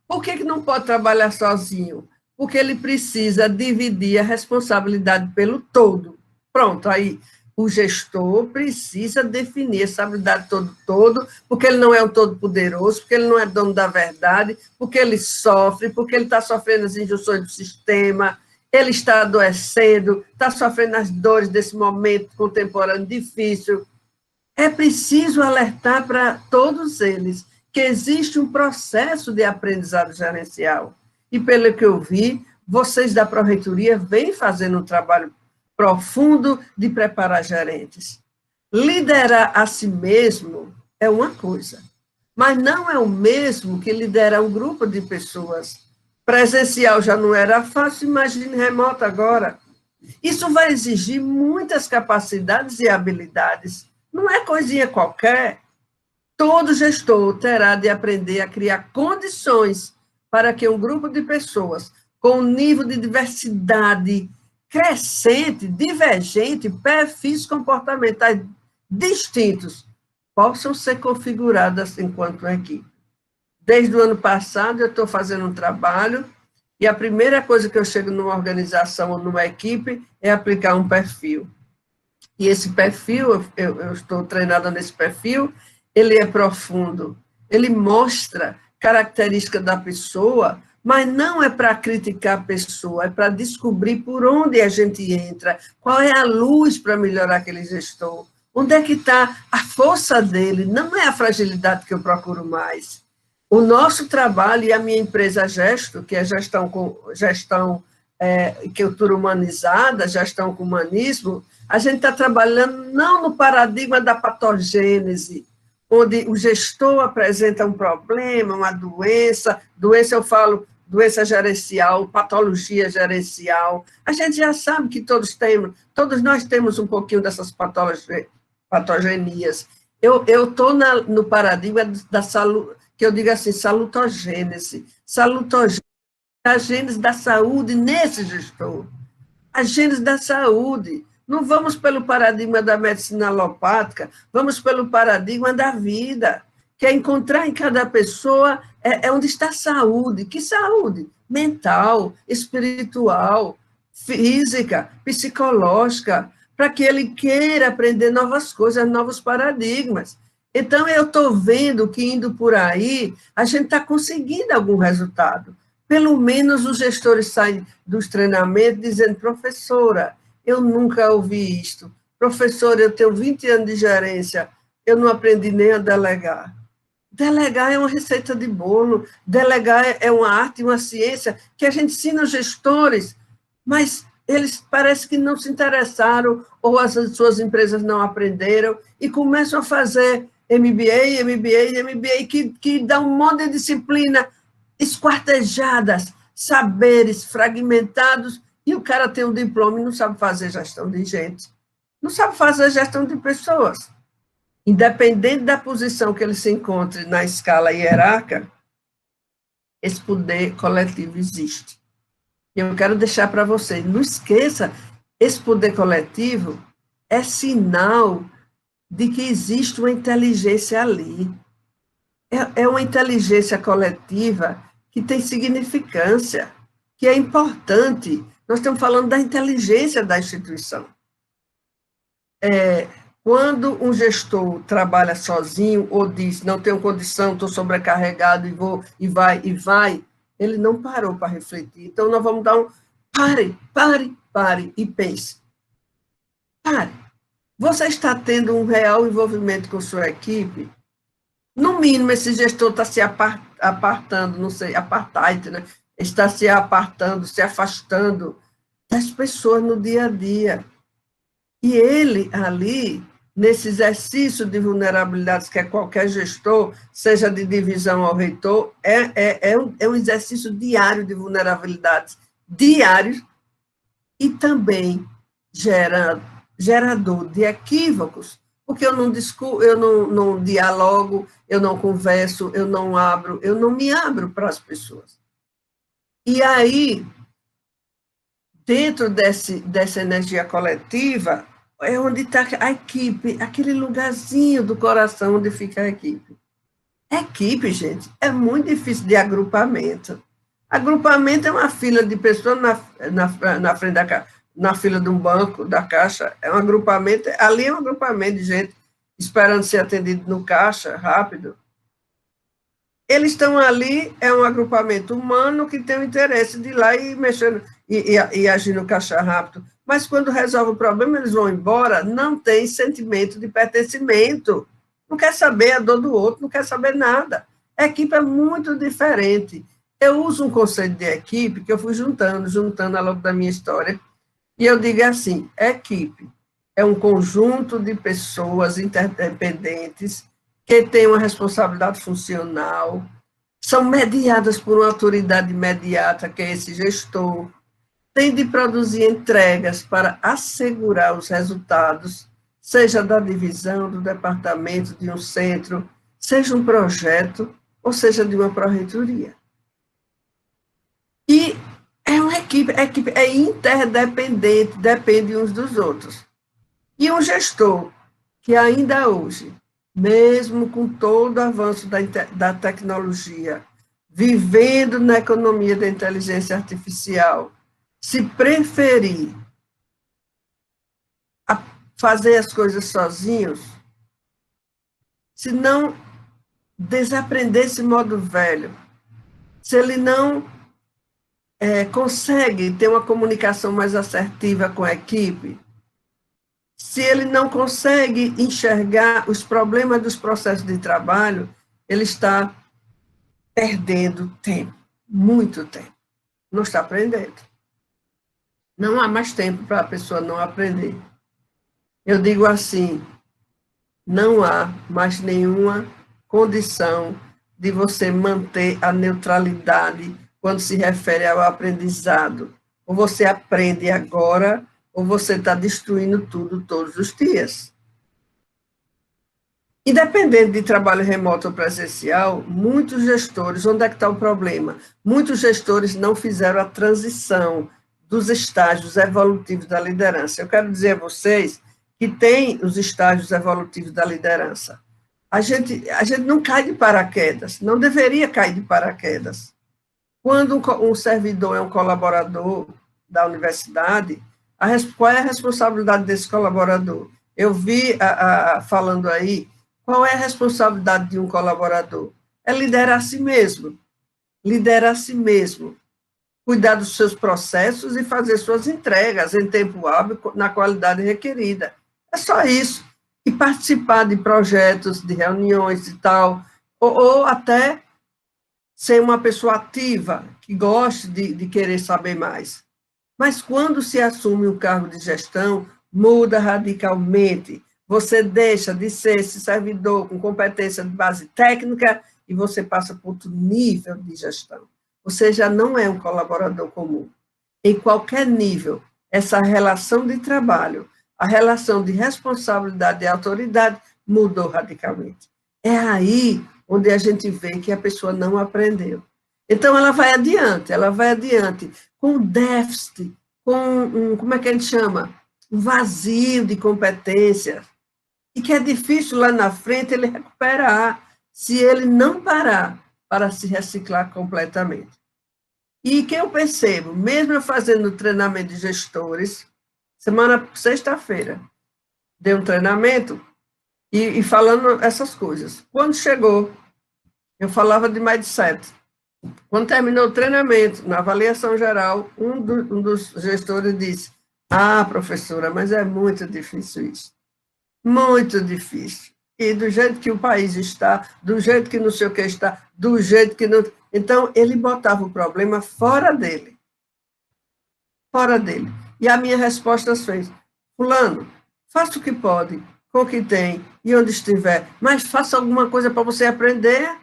por que não pode trabalhar sozinho? Porque ele precisa dividir a responsabilidade pelo todo. Pronto, aí o gestor precisa definir essa habilidade todo, porque ele não é um todo-poderoso, porque ele não é dono da verdade, porque ele sofre, porque ele está sofrendo as injunções do sistema, ele está adoecendo, está sofrendo as dores desse momento contemporâneo difícil. É preciso alertar para todos eles que existe um processo de aprendizado gerencial. E, pelo que eu vi, vocês da Pró-Reitoria vêm fazendo um trabalho profundo de preparar gerentes. Liderar a si mesmo é uma coisa, mas não é o mesmo que liderar um grupo de pessoas. Presencial já não era fácil, imagine remoto agora. Isso vai exigir muitas capacidades e habilidades. Não é coisinha qualquer. Todo gestor terá de aprender a criar condições para que um grupo de pessoas com um nível de diversidade crescente, divergente, perfis comportamentais distintos, possam ser configuradas enquanto equipe. Desde o ano passado, eu estou fazendo um trabalho, e a primeira coisa que eu chego numa organização ou numa equipe é aplicar um perfil. E esse perfil, eu estou treinada nesse perfil, ele é profundo, ele mostra características da pessoa, mas não é para criticar a pessoa, é para descobrir por onde a gente entra, qual é a luz para melhorar aquele gestor, onde é que está a força dele, não é a fragilidade que eu procuro mais. O nosso trabalho e a minha empresa Gesto, que é gestão cultura humanizada, gestão com humanismo, a gente está trabalhando não no paradigma da patogênese, onde o gestor apresenta um problema, uma doença eu falo doença gerencial, patologia gerencial. A gente já sabe que todos nós temos um pouquinho dessas patogenias. Eu estou no paradigma da saúde, que eu digo assim, salutogênese. Salutogênese é a gênese da saúde nesse gestor. A gênese da saúde. Não vamos pelo paradigma da medicina alopática, vamos pelo paradigma da vida, que é encontrar em cada pessoa onde está a saúde. Que saúde? Mental, espiritual, física, psicológica, para que ele queira aprender novas coisas, novos paradigmas. Então, eu estou vendo que, indo por aí, a gente está conseguindo algum resultado. Pelo menos os gestores saem dos treinamentos dizendo, professora, eu nunca ouvi isto. Professora, eu tenho 20 anos de gerência, eu não aprendi nem a delegar. Delegar é uma receita de bolo, delegar é uma arte, uma ciência que a gente ensina os gestores, mas eles parece que não se interessaram ou as suas empresas não aprenderam e começam a fazer MBA, que dá um monte de disciplina esquartejadas, saberes fragmentados, e o cara tem um diploma e não sabe fazer gestão de gente, não sabe fazer gestão de pessoas. Independente da posição que ele se encontre na escala hierárquica, esse poder coletivo existe. E eu quero deixar para vocês, não esqueça, esse poder coletivo é sinal de que existe uma inteligência ali. É uma inteligência coletiva que tem significância, que é importante. Nós estamos falando da inteligência da instituição. Quando um gestor trabalha sozinho ou diz, não tenho condição, estou sobrecarregado e vai, ele não parou para refletir. Então, nós vamos dar um pare e pense. Pare. Você está tendo um real envolvimento com sua equipe? No mínimo, esse gestor está se apartando, não sei, apartheid, né? Está se apartando, se afastando das pessoas no dia a dia. E ele, ali, nesse exercício de vulnerabilidades que é qualquer gestor, seja de divisão ao reitor, é um exercício diário de vulnerabilidades, diário, e também gerador de equívocos, porque eu não dialogo, eu não converso, eu não me abro para as pessoas. E aí, dentro dessa energia coletiva, é onde está a equipe, aquele lugarzinho do coração onde fica a equipe. Equipe, gente, é muito difícil de agrupamento. Agrupamento é uma fila de pessoas na frente na fila de um banco, da caixa, é um agrupamento, ali é um agrupamento de gente esperando ser atendido no caixa, rápido. Eles estão ali, é um agrupamento humano que tem o interesse de ir lá e mexer e agir no caixa rápido. Mas quando resolve o problema, eles vão embora, não tem sentimento de pertencimento, não quer saber a dor do outro, não quer saber nada. A equipe é muito diferente. Eu uso um conceito de equipe que eu fui juntando ao longo da minha história, e eu digo assim, equipe é um conjunto de pessoas interdependentes que têm uma responsabilidade funcional, são mediadas por uma autoridade imediata, que é esse gestor, tem de produzir entregas para assegurar os resultados, seja da divisão, do departamento, de um centro, seja um projeto, ou seja de uma pró-reitoria. uma equipe é interdependente, depende uns dos outros. E um gestor que ainda hoje, mesmo com todo o avanço da tecnologia, vivendo na economia da inteligência artificial, se preferir fazer as coisas sozinhos, se não desaprender esse modo velho, se ele não consegue ter uma comunicação mais assertiva com a equipe, se ele não consegue enxergar os problemas dos processos de trabalho, ele está perdendo tempo, muito tempo. Não está aprendendo. Não há mais tempo para a pessoa não aprender. Eu digo assim, não há mais nenhuma condição de você manter a neutralidade quando se refere ao aprendizado. Ou você aprende agora, ou você está destruindo tudo todos os dias. Independente de trabalho remoto ou presencial, muitos gestores, onde é que está o problema? Muitos gestores não fizeram a transição dos estágios evolutivos da liderança. Eu quero dizer a vocês que tem os estágios evolutivos da liderança. A gente não cai de paraquedas, não deveria cair de paraquedas. Quando um servidor é um colaborador da universidade, qual é a responsabilidade desse colaborador? Eu vi falando aí, qual é a responsabilidade de um colaborador? É liderar a si mesmo. Liderar a si mesmo. Cuidar dos seus processos e fazer suas entregas em tempo hábil, na qualidade requerida. É só isso. E participar de projetos, de reuniões e tal, ou até ser uma pessoa ativa, que goste de querer saber mais. Mas quando se assume um cargo de gestão, muda radicalmente. Você deixa de ser esse servidor com competência de base técnica e você passa para outro nível de gestão. Você já não é um colaborador comum. Em qualquer nível, essa relação de trabalho, a relação de responsabilidade e autoridade mudou radicalmente. É aí onde a gente vê que a pessoa não aprendeu. Então, ela vai adiante com déficit, com como é que a gente chama? Um vazio de competência, e que é difícil lá na frente ele recuperar, se ele não parar para se reciclar completamente. E que eu percebo, mesmo eu fazendo treinamento de gestores, sexta-feira, dei um treinamento e falando essas coisas. Quando chegou, eu falava de mindset. Quando terminou o treinamento, na avaliação geral, um dos gestores disse: professora, mas é muito difícil isso. Muito difícil. E do jeito que o país está, do jeito que não sei o que está, do jeito que não... Então, ele botava o problema fora dele. Fora dele. E a minha resposta foi: fulano, faça o que pode, com o que tem e onde estiver, mas faça alguma coisa para você aprender.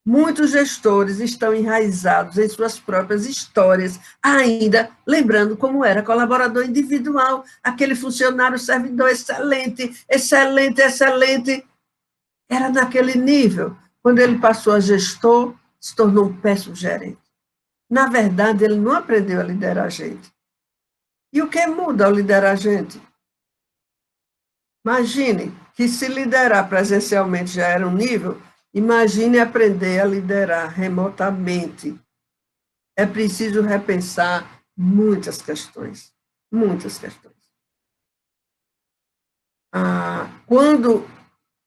Muitos gestores estão enraizados em suas próprias histórias, ainda lembrando como era colaborador individual, aquele funcionário servidor excelente, excelente, excelente. Era naquele nível. Quando ele passou a gestor, se tornou um péssimo gerente. Na verdade, ele não aprendeu a liderar a gente. E o que muda ao liderar a gente? Imagine que se liderar presencialmente já era um nível, imagine aprender a liderar remotamente. É preciso repensar muitas questões, muitas questões. Quando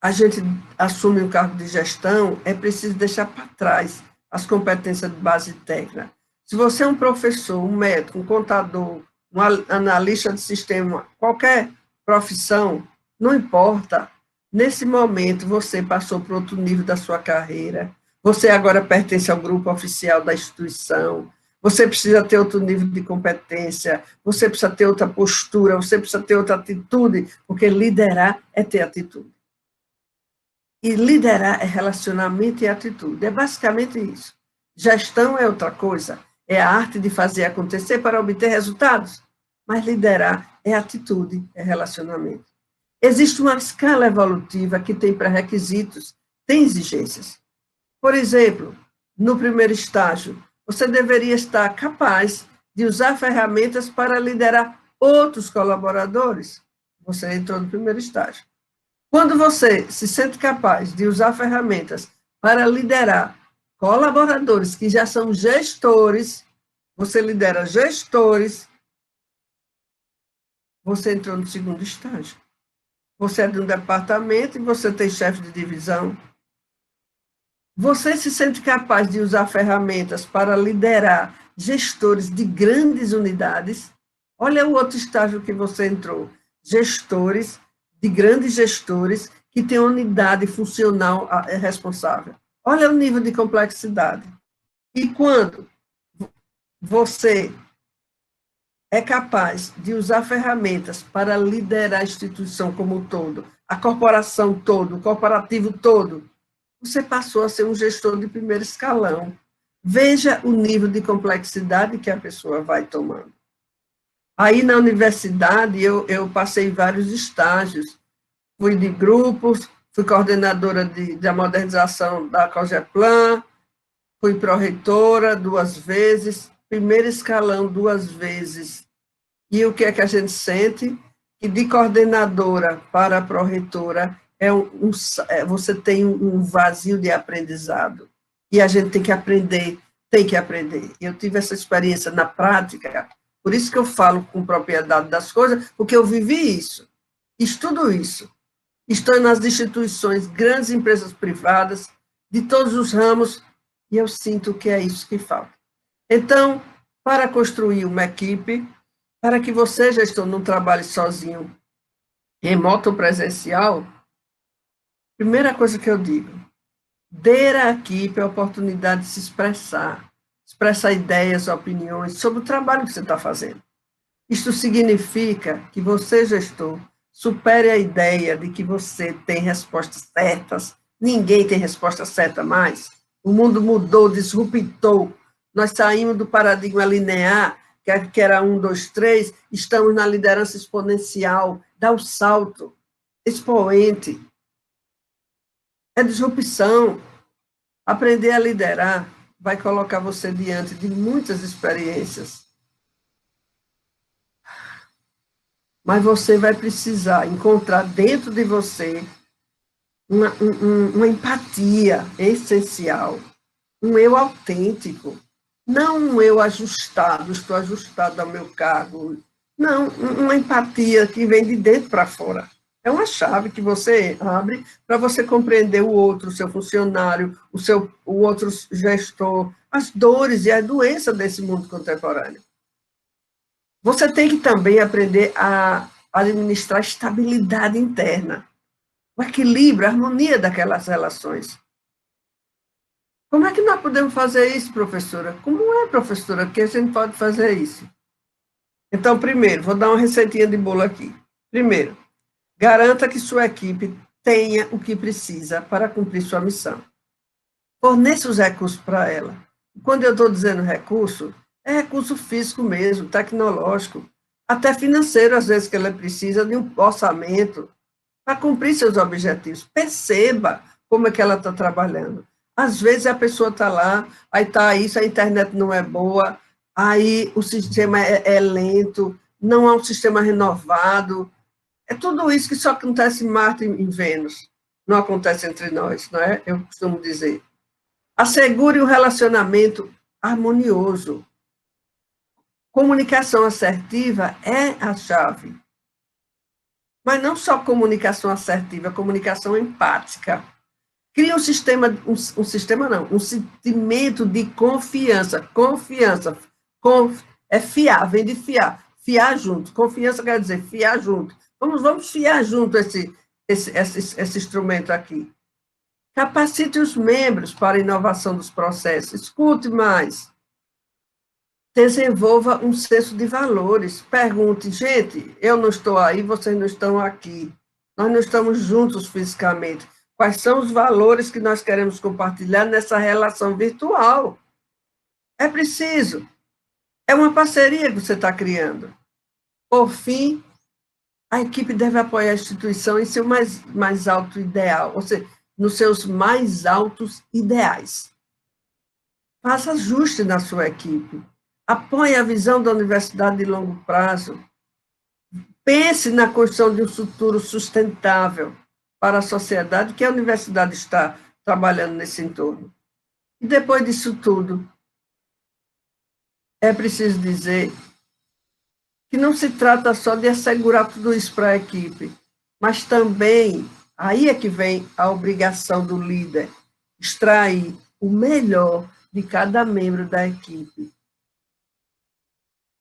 a gente assume um cargo de gestão, é preciso deixar para trás as competências de base técnica. Se você é um professor, um médico, um contador, um analista de sistema, qualquer profissão, não importa. Nesse momento, você passou para outro nível da sua carreira, você agora pertence ao grupo oficial da instituição, você precisa ter outro nível de competência, você precisa ter outra postura, você precisa ter outra atitude, porque liderar é ter atitude. E liderar é relacionamento e atitude, é basicamente isso. Gestão é outra coisa, é a arte de fazer acontecer para obter resultados, mas liderar é atitude, é relacionamento. Existe uma escala evolutiva que tem pré-requisitos, tem exigências. Por exemplo, no primeiro estágio, você deveria estar capaz de usar ferramentas para liderar outros colaboradores. Você entrou no primeiro estágio. Quando você se sente capaz de usar ferramentas para liderar colaboradores que já são gestores, você lidera gestores, você entrou no segundo estágio. Você é de um departamento e você tem chefe de divisão. Você se sente capaz de usar ferramentas para liderar gestores de grandes unidades? Olha o outro estágio que você entrou. Gestores, de grandes gestores, que têm unidade funcional responsável. Olha o nível de complexidade. E quando você é capaz de usar ferramentas para liderar a instituição como um todo, a corporação todo, o corporativo todo, você passou a ser um gestor de primeiro escalão. Veja o nível de complexidade que a pessoa vai tomando. Aí, na universidade, eu passei vários estágios. Fui de grupos, fui coordenadora da modernização da Cogeplan, fui pró-reitora 2 vezes, primeiro escalão 2 vezes. E o que é que a gente sente? Que de coordenadora para pró-reitora, você tem um vazio de aprendizado. E a gente tem que aprender, tem que aprender. Eu tive essa experiência na prática, por isso que eu falo com propriedade das coisas, porque eu vivi isso, estudo isso. Estou nas instituições, grandes empresas privadas, de todos os ramos, e eu sinto que é isso que falta. Então, para construir uma equipe, para que você, gestor, não trabalhe sozinho, remoto ou presencial, primeira coisa que eu digo, dê à equipe a oportunidade de se expressar ideias, opiniões sobre o trabalho que você está fazendo. Isto significa que você, gestor, supere a ideia de que você tem respostas certas, ninguém tem resposta certa mais. O mundo mudou, disruptou, nós saímos do paradigma linear, que era 1, 2, 3, estamos na liderança exponencial, dá o salto, expoente. É disrupção. Aprender a liderar vai colocar você diante de muitas experiências. Mas você vai precisar encontrar dentro de você uma empatia essencial, um eu autêntico, não um eu ajustado, estou ajustado ao meu cargo. Não, uma empatia que vem de dentro para fora. É uma chave que você abre para você compreender o outro, o seu funcionário, o outro gestor, as dores e a doença desse mundo contemporâneo. Você tem que também aprender a administrar a estabilidade interna, o equilíbrio, a harmonia daquelas relações. Como é que nós podemos fazer isso, professora? Como é, professora, que a gente pode fazer isso? Então, primeiro, vou dar uma receitinha de bolo aqui. Primeiro, garanta que sua equipe tenha o que precisa para cumprir sua missão. Forneça os recursos para ela. Quando eu estou dizendo recurso, é recurso físico mesmo, tecnológico, até financeiro, às vezes, que ela precisa de um orçamento para cumprir seus objetivos. Perceba como é que ela está trabalhando. Às vezes a pessoa está lá, aí está isso, a internet não é boa, aí o sistema é lento, não há um sistema renovado. É tudo isso que só acontece em Marte e em Vênus. Não acontece entre nós, não é? Eu costumo dizer. Assegure um relacionamento harmonioso. Comunicação assertiva é a chave. Mas não só comunicação assertiva, comunicação empática. Cria um sentimento de confiança. Confiança. É fiar, vem de fiar. Fiar junto. Confiança quer dizer fiar junto. Vamos fiar junto esse instrumento aqui. Capacite os membros para a inovação dos processos. Escute mais. Desenvolva um senso de valores. Pergunte, gente, eu não estou aí, vocês não estão aqui. Nós não estamos juntos fisicamente. Quais são os valores que nós queremos compartilhar nessa relação virtual? É preciso. É uma parceria que você está criando. Por fim, a equipe deve apoiar a instituição em seu mais alto ideal, ou seja, nos seus mais altos ideais. faça ajuste na sua equipe, apoie a visão da universidade de longo prazo, pense na construção de um futuro sustentável para a sociedade que a universidade está trabalhando nesse entorno. E depois disso tudo, é preciso dizer que não se trata só de assegurar tudo isso para a equipe, mas também, aí é que vem a obrigação do líder, extrair o melhor de cada membro da equipe.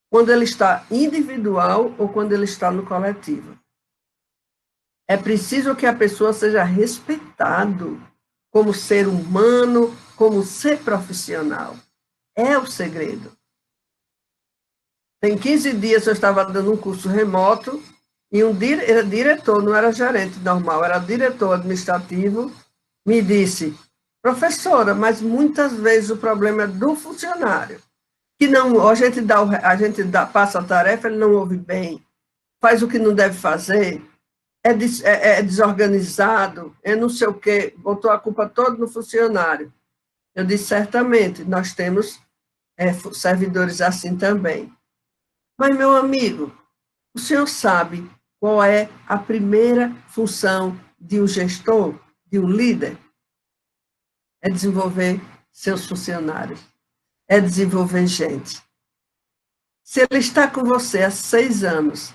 Quando ele está individual ou quando ele está no coletivo. É preciso que a pessoa seja respeitado como ser humano, como ser profissional. É o segredo. Tem 15 dias eu estava dando um curso remoto e um diretor, não era gerente normal, era diretor administrativo, me disse, professora, mas muitas vezes o problema é do funcionário, que não, a gente passa a tarefa, ele não ouve bem, faz o que não deve fazer, é desorganizado, é não sei o quê, botou a culpa toda no funcionário. Eu disse, certamente, nós temos servidores assim também. Mas, meu amigo, o senhor sabe qual é a primeira função de um gestor, de um líder? É desenvolver seus funcionários, é desenvolver gente. Se ele está com você há 6 anos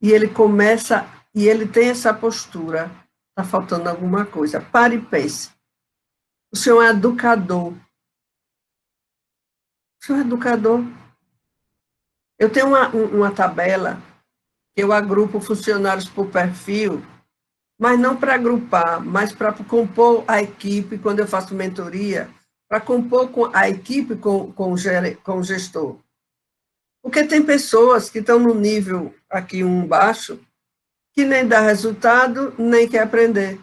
e ele começa, e ele tem essa postura, está faltando alguma coisa. Pare e pense. O senhor é educador. O senhor é educador. Eu tenho uma tabela que eu agrupo funcionários por perfil, mas não para agrupar, mas para compor a equipe, quando eu faço mentoria, para compor a equipe com o gestor. Porque tem pessoas que estão no nível aqui baixo, que nem dá resultado, nem quer aprender.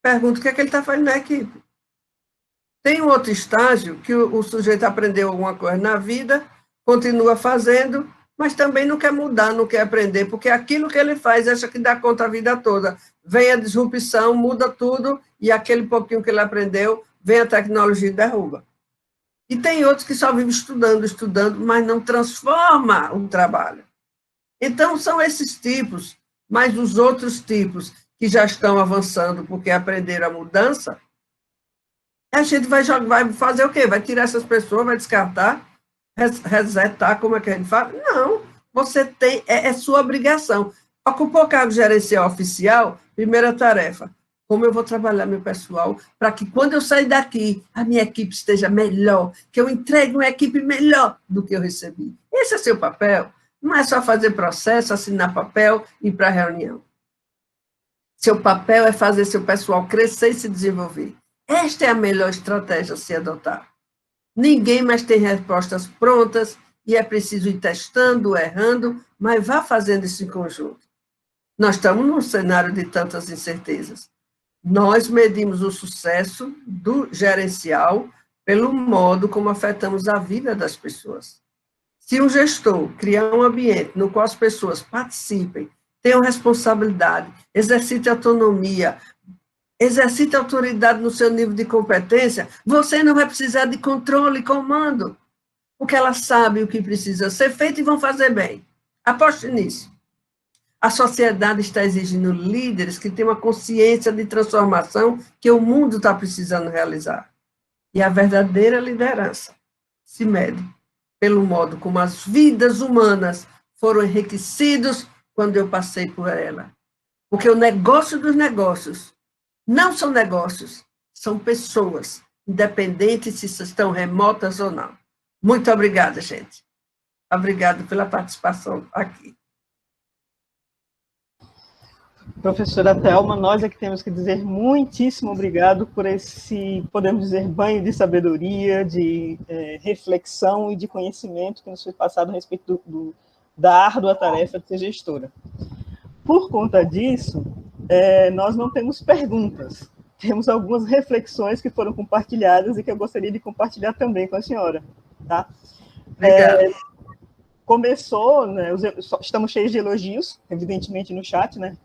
Pergunto o que é que ele está fazendo na equipe. Tem um outro estágio que o sujeito aprendeu alguma coisa na vida, continua fazendo, mas também não quer mudar, não quer aprender, porque aquilo que ele faz acha que dá conta a vida toda. Vem a disrupção, muda tudo, e aquele pouquinho que ele aprendeu, vem a tecnologia e derruba. E tem outros que só vivem estudando, mas não transforma o trabalho. Então, são esses tipos, mas os outros tipos que já estão avançando porque aprenderam a mudança, a gente vai fazer o quê? Vai tirar essas pessoas, vai descartar, resetar, como é que a gente fala? Não, você tem, é sua obrigação. Ocupou cargo gerencial oficial, primeira tarefa, como eu vou trabalhar meu pessoal para que quando eu sair daqui, a minha equipe esteja melhor, que eu entregue uma equipe melhor do que eu recebi. Esse é seu papel. Não é só fazer processo, assinar papel e ir para a reunião. Seu papel é fazer seu pessoal crescer e se desenvolver. Esta é a melhor estratégia a se adotar. Ninguém mais tem respostas prontas e é preciso ir testando, errando, mas vá fazendo isso em conjunto. Nós estamos num cenário de tantas incertezas. Nós medimos o sucesso do gerencial pelo modo como afetamos a vida das pessoas. Se um gestor criar um ambiente no qual as pessoas participem, tenham responsabilidade, exercitem autonomia, exercite autoridade no seu nível de competência, você não vai precisar de controle e comando, porque ela sabe o que precisa ser feito e vão fazer bem. Aposte nisso. A sociedade está exigindo líderes que tenham uma consciência de transformação que o mundo está precisando realizar. E a verdadeira liderança se mede pelo modo como as vidas humanas foram enriquecidas quando eu passei por ela. Porque o negócio dos negócios não são negócios, são pessoas, independente se estão remotas ou não. Muito obrigada, gente. Obrigada pela participação aqui. Professora Thelma, nós é que temos que dizer muitíssimo obrigado por esse, podemos dizer, banho de sabedoria, de reflexão e de conhecimento que nos foi passado a respeito da árdua tarefa de ser gestora. Por conta disso, nós não temos perguntas, temos algumas reflexões que foram compartilhadas e que eu gostaria de compartilhar também com a senhora. Tá? Começou, né, estamos cheios de elogios, evidentemente no chat, né,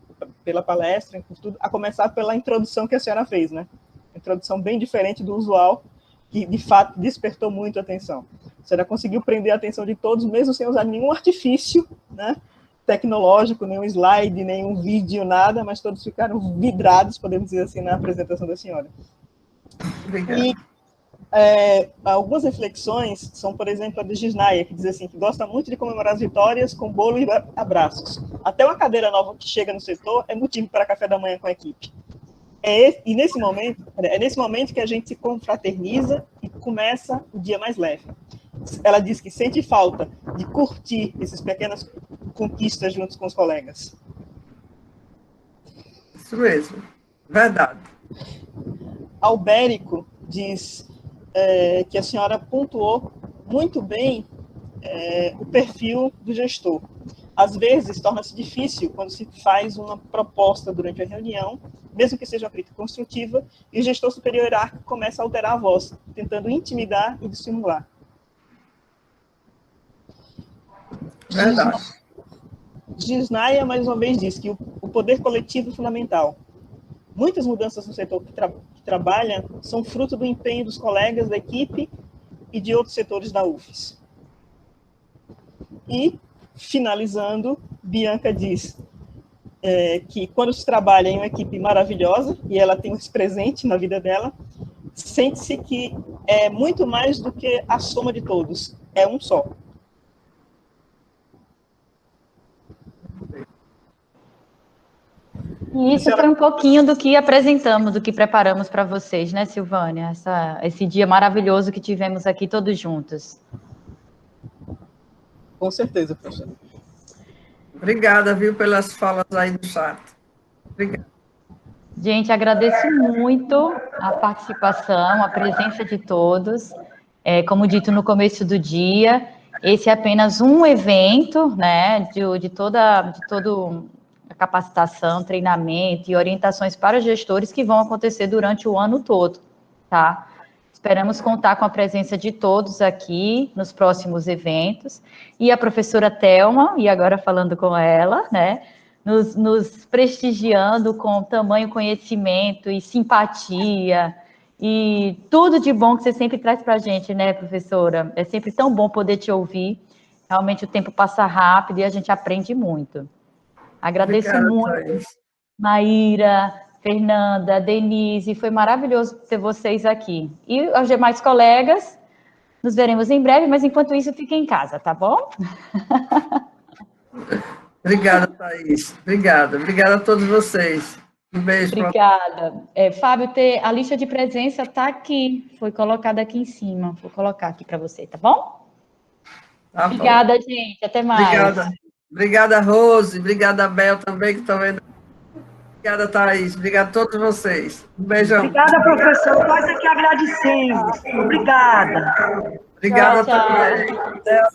pela palestra, por tudo, a começar pela introdução que a senhora fez, né? Introdução bem diferente do usual, que de fato despertou muito a atenção. A senhora conseguiu prender a atenção de todos, mesmo sem usar nenhum artifício, né, tecnológico, nenhum slide, nenhum vídeo, nada, mas todos ficaram vidrados, podemos dizer assim, na apresentação da senhora. Obrigada. E algumas reflexões são, por exemplo, a de Gisnaia, que diz assim, que gosta muito de comemorar as vitórias com bolo e abraços. Até uma cadeira nova que chega no setor é motivo para café da manhã com a equipe. E nesse momento que a gente se confraterniza e começa o dia mais leve. Ela diz que sente falta de curtir essas pequenas conquistas juntos com os colegas. Isso mesmo, verdade. Albérico diz que a senhora pontuou muito bem o perfil do gestor. Às vezes, torna-se difícil quando se faz uma proposta durante a reunião, mesmo que seja uma crítica construtiva, e o gestor superior hierárquico começa a alterar a voz, tentando intimidar e dissimular. Verdade. Gisnaia, mais uma vez, diz que o poder coletivo é fundamental. Muitas mudanças no setor que trabalha são fruto do empenho dos colegas da equipe e de outros setores da UFES. E, finalizando, Bianca diz que quando se trabalha em uma equipe maravilhosa, e ela tem esse presente na vida dela, sente-se que é muito mais do que a soma de todos, é um só. E isso foi um pouquinho do que apresentamos, do que preparamos para vocês, né, Silvânia? Esse dia maravilhoso que tivemos aqui todos juntos. Com certeza, professora. Obrigada, viu, pelas falas aí no chat. Obrigada. Gente, agradeço muito a participação, a presença de todos. Como dito no começo do dia, esse é apenas um evento, né, de toda a capacitação, treinamento e orientações para gestores que vão acontecer durante o ano todo, tá? Esperamos contar com a presença de todos aqui nos próximos eventos, e a professora Thelma, e agora falando com ela, né, nos prestigiando com tamanho conhecimento e simpatia, e tudo de bom que você sempre traz para a gente, né, professora? É sempre tão bom poder te ouvir, realmente o tempo passa rápido e a gente aprende muito. Agradeço muito, Thaís. Maíra, Fernanda, Denise, foi maravilhoso ter vocês aqui. E aos demais colegas, nos veremos em breve, mas enquanto isso, fiquem em casa, tá bom? Obrigada, Thaís. Obrigada. Obrigada a todos vocês. Um beijo. Obrigada. Fábio, a lista de presença está aqui, foi colocada aqui em cima. Vou colocar aqui para você, tá bom? Tá Obrigada, bom. gente. Até mais. Obrigada. Obrigada, Rose. Obrigada, Bel, também, que estão vendo. Obrigada, Thaís. Obrigada a todos vocês. Um beijão. Obrigada, professor. Nós aqui agradecemos. Obrigada. Obrigada Tchau, tchau. também. Até